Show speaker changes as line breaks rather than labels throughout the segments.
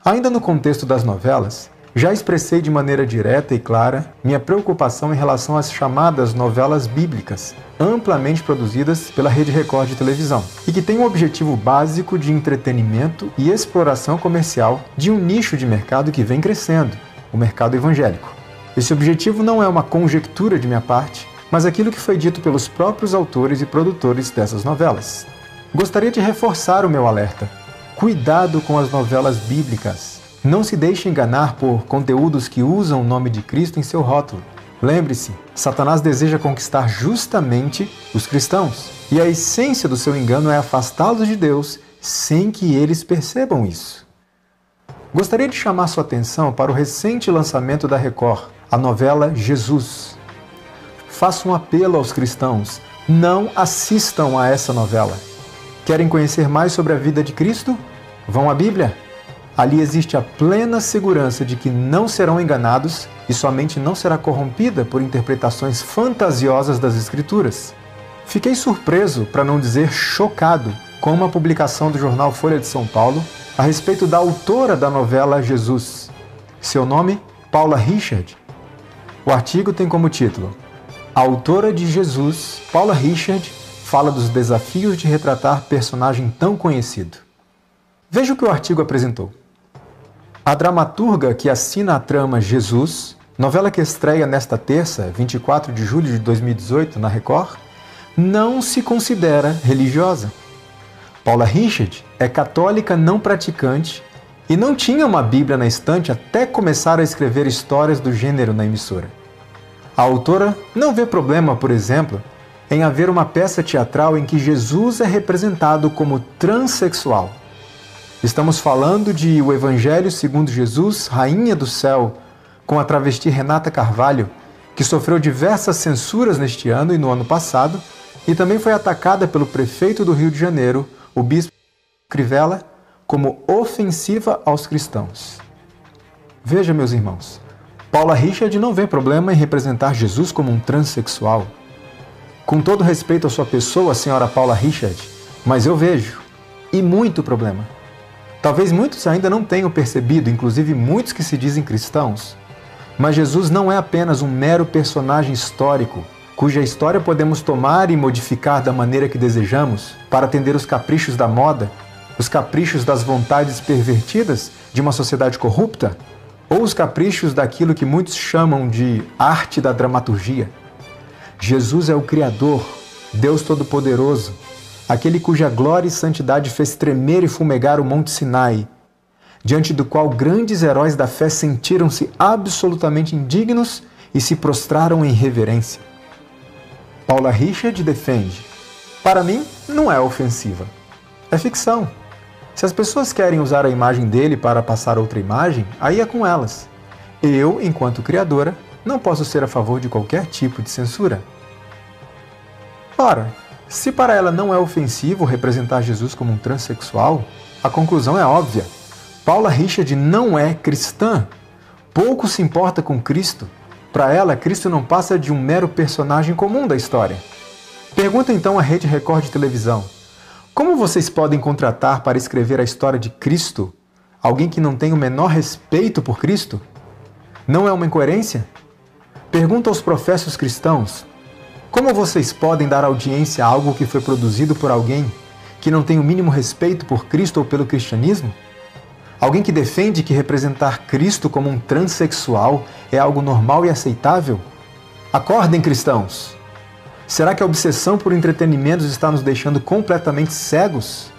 Ainda no contexto das novelas, já expressei de maneira direta e clara minha preocupação em relação às chamadas novelas bíblicas, amplamente produzidas pela Rede Record de televisão, e que têm um objetivo básico de entretenimento e exploração comercial de um nicho de mercado que vem crescendo, o mercado evangélico. Esse objetivo não é uma conjectura de minha parte, mas aquilo que foi dito pelos próprios autores e produtores dessas novelas. Gostaria de reforçar o meu alerta. Cuidado com as novelas bíblicas. Não se deixe enganar por conteúdos que usam o nome de Cristo em seu rótulo. Lembre-se, Satanás deseja conquistar justamente os cristãos. E a essência do seu engano é afastá-los de Deus sem que eles percebam isso. Gostaria de chamar sua atenção para o recente lançamento da Record, a novela Jesus. Faço um apelo aos cristãos: não assistam a essa novela. Querem conhecer mais sobre a vida de Cristo? Vão à Bíblia? Ali existe a plena segurança de que não serão enganados e sua mente não será corrompida por interpretações fantasiosas das Escrituras. Fiquei surpreso, para não dizer chocado, com uma publicação do jornal Folha de São Paulo a respeito da autora da novela Jesus. Seu nome? Paula Richard. O artigo tem como título: A autora de Jesus, Paula Richard, fala dos desafios de retratar personagem tão conhecido. Veja o que o artigo apresentou. A dramaturga que assina a trama Jesus, novela que estreia nesta terça, 24 de julho de 2018, na Record, não se considera religiosa. Paula Richard é católica não praticante e não tinha uma Bíblia na estante até começar a escrever histórias do gênero na emissora. A autora não vê problema, por exemplo, em haver uma peça teatral em que Jesus é representado como transexual. Estamos falando de O Evangelho segundo Jesus, Rainha do Céu, com a travesti Renata Carvalho, que sofreu diversas censuras neste ano e no ano passado, e também foi atacada pelo prefeito do Rio de Janeiro, o bispo Crivella, como ofensiva aos cristãos. Veja, meus irmãos, Paula Richard não vê problema em representar Jesus como um transexual. Com todo respeito à sua pessoa, senhora Paula Richard, mas eu vejo, e muito problema. Talvez muitos ainda não tenham percebido, inclusive muitos que se dizem cristãos, mas Jesus não é apenas um mero personagem histórico, cuja história podemos tomar e modificar da maneira que desejamos para atender os caprichos da moda, os caprichos das vontades pervertidas de uma sociedade corrupta, ou os caprichos daquilo que muitos chamam de arte da dramaturgia. Jesus é o Criador, Deus Todo-Poderoso, aquele cuja glória e santidade fez tremer e fumegar o Monte Sinai, diante do qual grandes heróis da fé sentiram-se absolutamente indignos e se prostraram em reverência. Paula Richard defende: para mim, não é ofensiva. É ficção. Se as pessoas querem usar a imagem dele para passar outra imagem, aí é com elas. Eu, enquanto criadora, não posso ser a favor de qualquer tipo de censura. Ora, se para ela não é ofensivo representar Jesus como um transexual, a conclusão é óbvia. Paula Richard não é cristã. Pouco se importa com Cristo. Para ela, Cristo não passa de um mero personagem comum da história. Pergunta então à Rede Record de televisão: como vocês podem contratar para escrever a história de Cristo alguém que não tem o menor respeito por Cristo? Não é uma incoerência? Pergunta aos professos cristãos: como vocês podem dar audiência a algo que foi produzido por alguém que não tem o mínimo respeito por Cristo ou pelo cristianismo? Alguém que defende que representar Cristo como um transexual é algo normal e aceitável? Acordem, cristãos! Será que a obsessão por entretenimentos está nos deixando completamente cegos?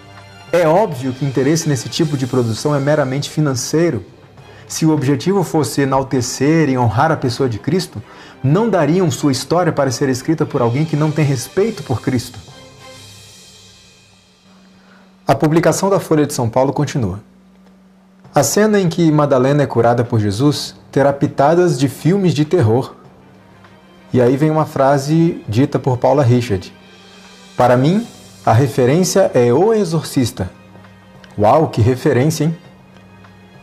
É óbvio que o interesse nesse tipo de produção é meramente financeiro. Se o objetivo fosse enaltecer e honrar a pessoa de Cristo, não dariam sua história para ser escrita por alguém que não tem respeito por Cristo. A publicação da Folha de São Paulo continua. A cena em que Madalena é curada por Jesus terá pitadas de filmes de terror. E aí vem uma frase dita por Paula Richard. Para mim, a referência é O Exorcista. Uau, que referência, hein?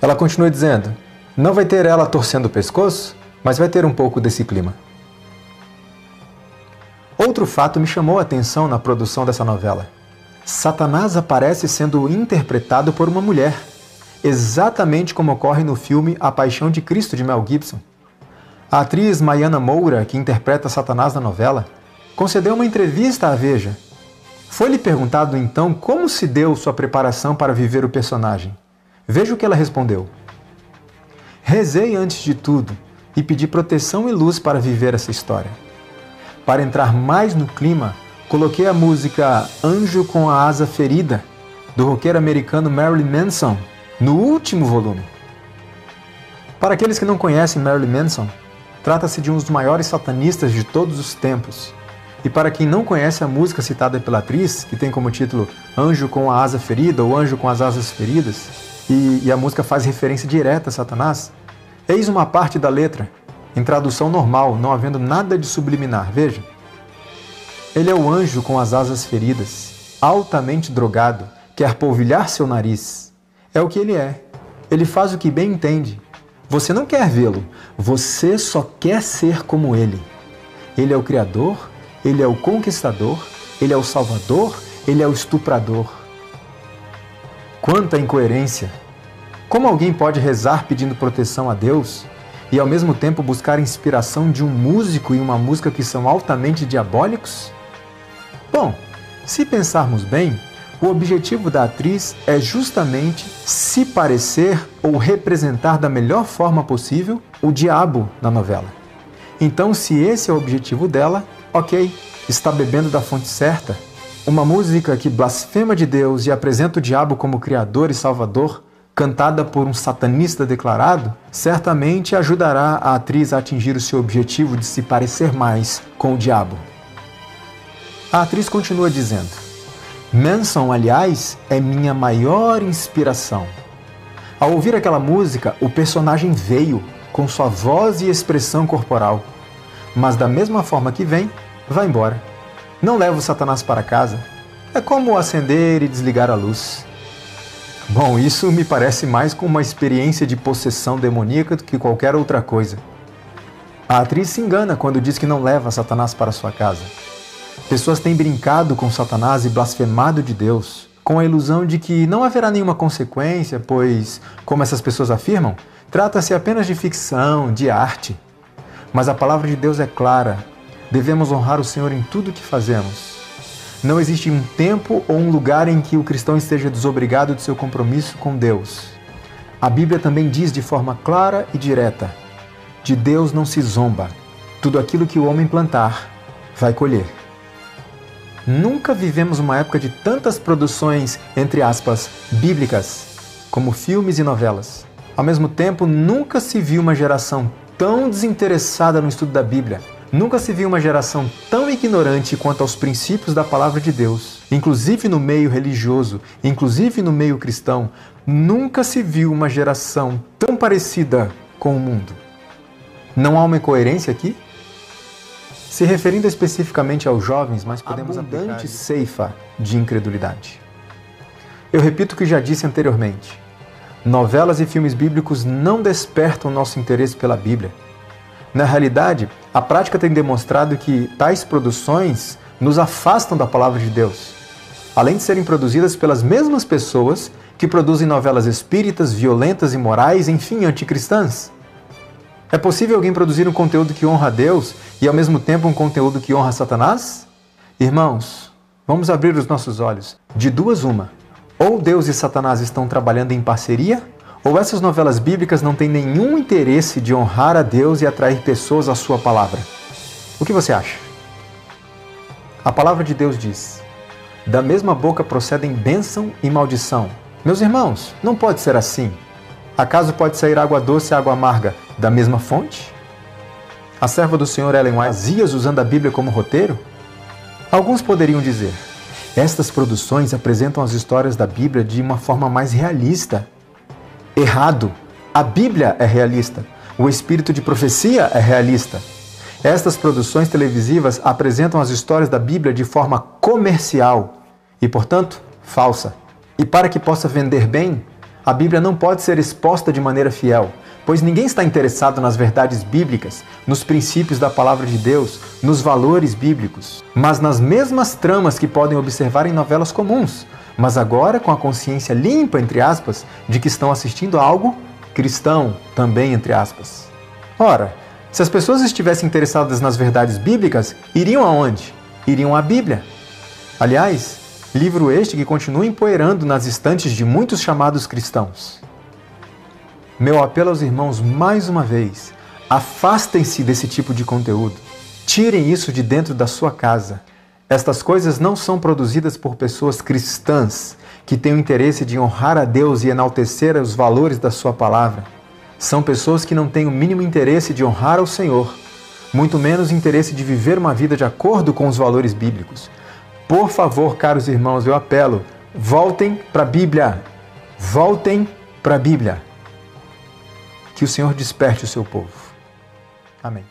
Ela continua dizendo: não vai ter ela torcendo o pescoço, mas vai ter um pouco desse clima. Outro fato me chamou a atenção na produção dessa novela. Satanás aparece sendo interpretado por uma mulher. exatamente como ocorre no filme A Paixão de Cristo, de Mel Gibson. A atriz Maiana Moura, que interpreta Satanás na novela, concedeu uma entrevista à Veja. Foi-lhe perguntado então como se deu sua preparação para viver o personagem. Veja o que ela respondeu. Rezei antes de tudo e pedi proteção e luz para viver essa história. Para entrar mais no clima, coloquei a música Anjo com a Asa Ferida, do roqueiro americano Marilyn Manson, no último volume. Para aqueles que não conhecem Marilyn Manson, trata-se de um dos maiores satanistas de todos os tempos. E para quem não conhece a música citada pela atriz, que tem como título Anjo com a Asa Ferida ou Anjo com as Asas Feridas, e a música faz referência direta a Satanás, eis uma parte da letra, em tradução normal, não havendo nada de subliminar. Veja. Ele é o anjo com as asas feridas, altamente drogado, quer polvilhar seu nariz. É o que ele é. Ele faz o que bem entende. Você não quer vê-lo, você só quer ser como ele. Ele é o Criador, ele é o Conquistador, ele é o Salvador, ele é o Estuprador. Quanta incoerência! Como alguém pode rezar pedindo proteção a Deus e ao mesmo tempo buscar inspiração de um músico e uma música que são altamente diabólicos? Bom, se pensarmos bem, o objetivo da atriz é justamente se parecer ou representar da melhor forma possível o diabo na novela. Então, se esse é o objetivo dela, ok, está bebendo da fonte certa. Uma música que blasfema de Deus e apresenta o diabo como Criador e Salvador, cantada por um satanista declarado, certamente ajudará a atriz a atingir o seu objetivo de se parecer mais com o diabo. A atriz continua dizendo: Manson, aliás, é minha maior inspiração. Ao ouvir aquela música, o personagem veio, com sua voz e expressão corporal. Mas da mesma forma que vem, vai embora. Não leva o Satanás para casa. É como acender e desligar a luz. Bom, isso me parece mais com uma experiência de possessão demoníaca do que qualquer outra coisa. A atriz se engana quando diz que não leva Satanás para sua casa. Pessoas têm brincado com Satanás e blasfemado de Deus, com a ilusão de que não haverá nenhuma consequência, pois, como essas pessoas afirmam, trata-se apenas de ficção, de arte. Mas a palavra de Deus é clara. Devemos honrar o Senhor em tudo o que fazemos. Não existe um tempo ou um lugar em que o cristão esteja desobrigado de seu compromisso com Deus. A Bíblia também diz de forma clara e direta: de Deus não se zomba. Tudo aquilo que o homem plantar, vai colher. Nunca vivemos uma época de tantas produções, entre aspas, bíblicas, como filmes e novelas. Ao mesmo tempo, nunca se viu uma geração tão desinteressada no estudo da Bíblia. Nunca se viu uma geração tão ignorante quanto aos princípios da palavra de Deus. Inclusive no meio religioso, inclusive no meio cristão, nunca se viu uma geração tão parecida com o mundo. Não há uma incoerência aqui? Se referindo especificamente aos jovens, mas podemos abundante ceifa de incredulidade. Eu repito o que já disse anteriormente. Novelas e filmes bíblicos não despertam nosso interesse pela Bíblia. Na realidade, a prática tem demonstrado que tais produções nos afastam da palavra de Deus, além de serem produzidas pelas mesmas pessoas que produzem novelas espíritas, violentas, imorais, enfim, anticristãs. É possível alguém produzir um conteúdo que honra a Deus e ao mesmo tempo um conteúdo que honra Satanás? Irmãos, vamos abrir os nossos olhos. De duas uma. Ou Deus e Satanás estão trabalhando em parceria, ou essas novelas bíblicas não têm nenhum interesse de honrar a Deus e atrair pessoas à sua palavra. O que você acha? A palavra de Deus diz: da mesma boca procedem bênção e maldição. Meus irmãos, não pode ser assim. Acaso pode sair água doce e água amarga da mesma fonte? A serva do Senhor Ellen White Azias usando a Bíblia como roteiro? Alguns poderiam dizer: estas produções apresentam as histórias da Bíblia de uma forma mais realista. Errado! A Bíblia é realista. O espírito de profecia é realista. Estas produções televisivas apresentam as histórias da Bíblia de forma comercial e, portanto, falsa. E para que possa vender bem, a Bíblia não pode ser exposta de maneira fiel, pois ninguém está interessado nas verdades bíblicas, nos princípios da palavra de Deus, nos valores bíblicos, mas nas mesmas tramas que podem observar em novelas comuns, mas agora com a consciência limpa, entre aspas, de que estão assistindo a algo cristão, também entre aspas. Ora, se as pessoas estivessem interessadas nas verdades bíblicas, iriam aonde? Iriam à Bíblia. Aliás, livro este que continua empoeirando nas estantes de muitos chamados cristãos. Meu apelo aos irmãos mais uma vez, afastem-se desse tipo de conteúdo. Tirem isso de dentro da sua casa. Estas coisas não são produzidas por pessoas cristãs que têm o interesse de honrar a Deus e enaltecer os valores da sua palavra. São pessoas que não têm o mínimo interesse de honrar ao Senhor, muito menos interesse de viver uma vida de acordo com os valores bíblicos. Por favor, caros irmãos, eu apelo, voltem para a Bíblia. Voltem para a Bíblia. Que o Senhor desperte o seu povo. Amém.